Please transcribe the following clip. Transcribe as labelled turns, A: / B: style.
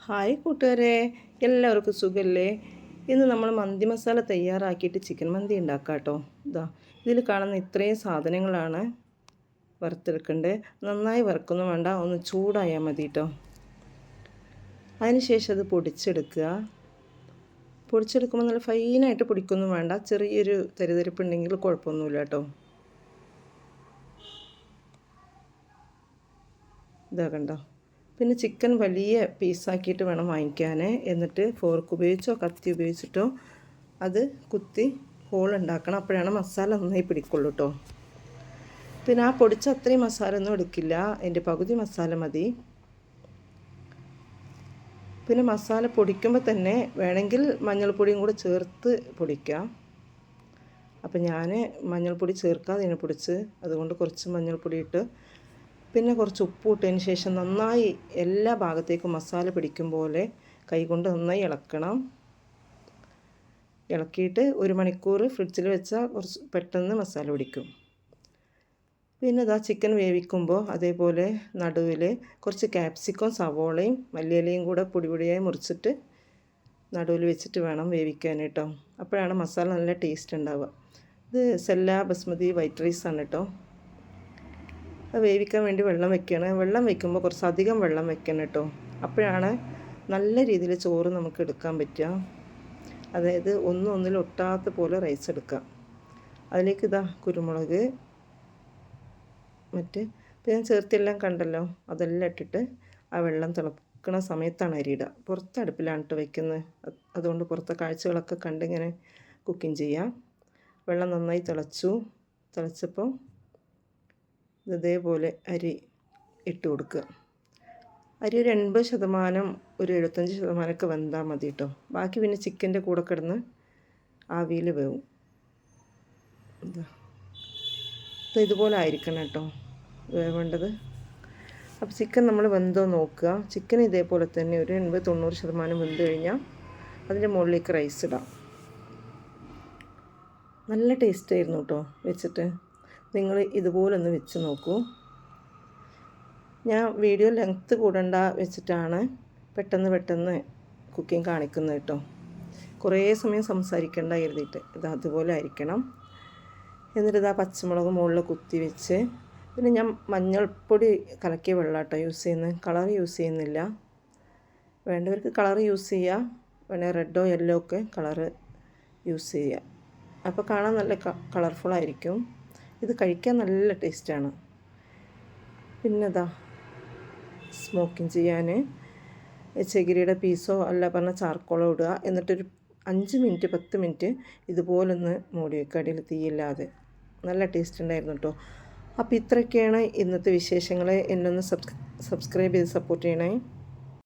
A: Hi കൂട്ടുകാരെ, എല്ലാവർക്കും സുഖമല്ലേ? ഇന്ന് നമ്മൾ മന്തി മസാല തയ്യാറാക്കിയിട്ട് ചിക്കൻ മന്തി ഉണ്ടാക്കാം കേട്ടോ. ഇതിൽ കാണുന്ന ഇത്രയും സാധനങ്ങളാണ് വറുത്തെടുക്കേണ്ടത്. നന്നായി വറുക്കൊന്നും വേണ്ട, ഒന്ന് ചൂടായാൽ മതി കേട്ടോ. അതിനുശേഷം അത് പൊടിച്ചെടുക്കുക. പൊടിച്ചെടുക്കുമ്പോൾ നല്ല ഫൈനായിട്ട് പൊടിക്കൊന്നും വേണ്ട, ചെറിയൊരു തരിതരിപ്പുണ്ടെങ്കിൽ കുഴപ്പമൊന്നുമില്ല കേട്ടോ. കണ്ടോ. പിന്നെ ചിക്കൻ വലിയ പീസാക്കിയിട്ട് വേണം വാങ്ങിക്കാൻ. എന്നിട്ട് ഫോർക്ക് ഉപയോഗിച്ചോ കത്തി ഉപയോഗിച്ചിട്ടോ അത് കുത്തി ഹോൾ ഉണ്ടാക്കണം. അപ്പോഴാണ് മസാല നന്നായി പിടിക്കുള്ളൂ കേട്ടോ. പിന്നെ ആ പൊടിച്ച അത്രയും മസാല ഒന്നും എടുക്കില്ല, അതിൻ്റെ പകുതി മസാല മതി. പിന്നെ മസാല പൊടിക്കുമ്പോൾ തന്നെ വേണമെങ്കിൽ മഞ്ഞൾപ്പൊടിയും കൂടെ ചേർത്ത് പൊടിക്കാം. അപ്പം ഞാൻ മഞ്ഞൾപ്പൊടി ചേർക്കാതെ ഇതിനെ പൊടിച്ച്, അതുകൊണ്ട് കുറച്ച് മഞ്ഞൾപ്പൊടി ഇട്ട് പിന്നെ കുറച്ച് ഉപ്പ് ഇട്ടതിന് ശേഷം നന്നായി എല്ലാ ഭാഗത്തേക്കും മസാല പിടിക്കും പോലെ കൈകൊണ്ട് നന്നായി ഇളക്കണം. ഇളക്കിയിട്ട് 1 മണിക്കൂർ ഫ്രിഡ്ജിൽ വെച്ചാൽ കുറച്ച് പെട്ടെന്ന് മസാല പിടിക്കും. പിന്നെ ചിക്കൻ വേവിക്കുമ്പോൾ അതേപോലെ നടുവിൽ കുറച്ച് ക്യാപ്സിക്കം, സവോളയും മല്ലിയിലയും കൂടെ പൊടിയായി മുറിച്ചിട്ട് നടുവിൽ വെച്ചിട്ട് വേണം വേവിക്കാൻ കേട്ടോ. അപ്പോഴാണ് മസാല നല്ല ടേസ്റ്റ് ഉണ്ടാവുക. ഇത് സെല്ല ബസ്മതി വൈറ്റ് റൈസാണ് കേട്ടോ. വേവിക്കാൻ വേണ്ടി വെള്ളം വെക്കുകയാണ്. വെള്ളം വയ്ക്കുമ്പോൾ കുറച്ചധികം വെള്ളം വെക്കണം കേട്ടോ. അപ്പോഴാണ് നല്ല രീതിയിൽ ചോറ് നമുക്ക് എടുക്കാൻ പറ്റുക. അതായത് ഒന്നിൽ ഒട്ടാത്ത പോലെ റൈസ് എടുക്കാം. അതിലേക്ക് കുരുമുളക് പിന്നെ ചേർത്തെല്ലാം കണ്ടല്ലോ, അതെല്ലാം ഇട്ടിട്ട് ആ വെള്ളം തിളക്കുന്ന സമയത്താണ് അരിയിടുക. പുറത്ത് അടുപ്പിലാണ് ഇട്ട് വയ്ക്കുന്നത്. അതുകൊണ്ട് പുറത്തെ കാഴ്ചകളൊക്കെ കണ്ടിങ്ങനെ കുക്കിംഗ് ചെയ്യാം. വെള്ളം നന്നായി തിളച്ചപ്പോൾ ഇതേപോലെ അരി ഇട്ട് കൊടുക്കുക. അരി ഒരു 80%, ഒരു 75% വെന്താൽ മതി കേട്ടോ. ബാക്കി പിന്നെ ചിക്കൻ്റെ കൂടെ കിടന്ന് ആവിയിൽ വേവും. ഇതുപോലെ ആയിരിക്കണം കേട്ടോ വേവേണ്ടത്. അപ്പോൾ ചിക്കൻ നമ്മൾ വെന്തോ നോക്കുക. ചിക്കൻ ഇതേപോലെ തന്നെ ഒരു 80-90% വെന്ത് കഴിഞ്ഞാൽ അതിൻ്റെ മുകളിലേക്ക് റൈസ് ഇടാം. നല്ല ടേസ്റ്റായിരുന്നു കേട്ടോ വെച്ചിട്ട്. നിങ്ങൾ ഇതുപോലൊന്ന് വെച്ച് നോക്കൂ. ഞാൻ വീഡിയോ ലെങ്ത്ത് കൂടണ്ട വെച്ചിട്ടാണ് പെട്ടെന്ന് കുക്കിംഗ് കാണിക്കുന്നത് കേട്ടോ. കുറേ സമയം സംസാരിക്കേണ്ട കരുതിയിട്ട്. അതുപോലെ ആയിരിക്കണം. എന്നിട്ട് പച്ചമുളക് മുകളിൽ കുത്തി വെച്ച്, പിന്നെ ഞാൻ മഞ്ഞൾപ്പൊടി കലക്കിയ വെള്ളം കേട്ടോ യൂസ് ചെയ്യുന്നത്, കളർ യൂസ് ചെയ്യുന്നില്ല. വേണ്ടവർക്ക് കളർ യൂസ് ചെയ്യുക, വേണമെങ്കിൽ റെഡോ യെല്ലോ ഒക്കെ കളറ് യൂസ് ചെയ്യുക. അപ്പോൾ കാണാൻ നല്ല കളർഫുള്ളായിരിക്കും. ഇത് കഴിക്കാൻ നല്ല ടേസ്റ്റാണ്. പിന്നെ സ്മോക്കിങ് ചെയ്യാൻ ചകിരിയുടെ പീസോ അല്ല പറഞ്ഞാൽ ചാർക്കോളോ ഇടുക. എന്നിട്ടൊരു 5 മിനിറ്റ് 10 മിനിറ്റ് ഇതുപോലൊന്ന് മൂടി വയ്ക്കുക, അടിയിൽ തീയില്ലാതെ. നല്ല ടേസ്റ്റ് ഉണ്ടായിരുന്നു കേട്ടോ. അപ്പോൾ ഇത്രയൊക്കെയാണ് ഇന്നത്തെ വിശേഷങ്ങൾ. എന്നെ ഒന്ന് സബ്സ്ക്രൈബ് ചെയ്ത് സപ്പോർട്ട് ചെയ്യണേ.